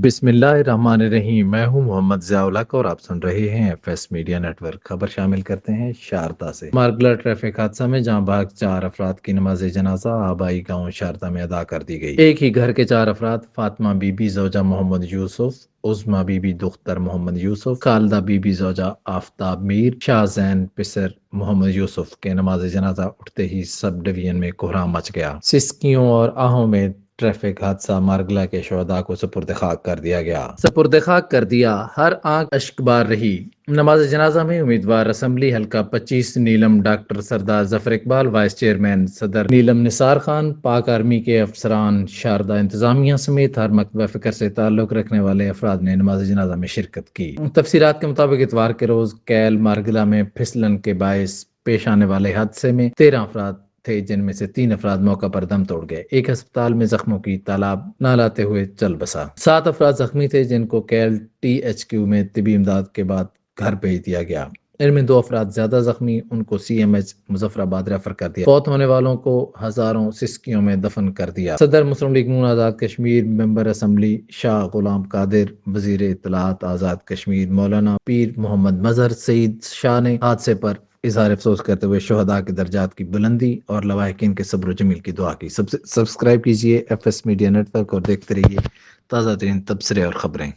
بسم اللہ الرحمن الرحیم۔ میں ہوں محمد ضیاء الحق اور آپ سن رہے ہیں F S media network. خبر شامل کرتے ہیں شارطہ سے۔ مارگلہ ٹریفک حادثہ میں جاں بحق 4 افراد کی نماز جنازہ آبائی گاؤں شارطہ میں ادا کر دی گئی۔ ایک ہی گھر کے 4 افراد فاطمہ بی بی زوجہ محمد یوسف، عظمیٰ بی بی دختر محمد یوسف، خالدہ بی بی زوجہ آفتاب میر، شاہ زین پسر محمد یوسف کے نماز جنازہ اٹھتے ہی سب ڈویژن میں کوہرام مچ گیا۔ سسکیوں اور آہوں میں ٹریفک حادثہ مارگلہ کے شہداء کو سپرد خاک کر دیا گیا۔ ہر آنکھ اشک بار رہی۔ نماز جنازہ میں امیدوار اسمبلی حلقہ 25 نیلم ڈاکٹر سردار ظفر اقبال، وائس چیئرمین صدر نیلم نثار خان، پاک آرمی کے افسران، شاردہ انتظامیہ سمیت ہر مکتبہ فکر سے تعلق رکھنے والے افراد نے نماز جنازہ میں شرکت کی۔ تفصیلات کے مطابق اتوار کے روز کیل مارگلہ میں پھسلن کے باعث پیش آنے والے حادثے میں 13 افراد تھے، جن میں سے 3 افراد موقع پر دم توڑ گئے۔ ایک ہسپتال میں زخموں کی تالاب نہ لاتے ہوئے چل بسا۔ 7 افراد زخمی تھے، جن کو کیل THQ میں طبی امداد کے بعد گھر بھیج دیا گیا۔ ان میں 2 افراد زیادہ زخمی، ان کو CMH مظفر آباد ریفر کر دیا۔ فوت ہونے والوں کو ہزاروں سسکیوں میں دفن کر دیا۔ صدر مسلم لیگ نون آزاد کشمیر، ممبر اسمبلی شاہ غلام قادر، وزیر اطلاعات آزاد کشمیر مولانا پیر محمد مظہر سعید شاہ نے حادثے پر اظہار افسوس کرتے ہوئے شہداء کے درجات کی بلندی اور لواحقین کے صبر و جمیل کی دعا کی۔ سبسکرائب کیجیے FS میڈیا نیٹ ورک اور دیکھتے رہیے تازہ ترین تبصرے اور خبریں۔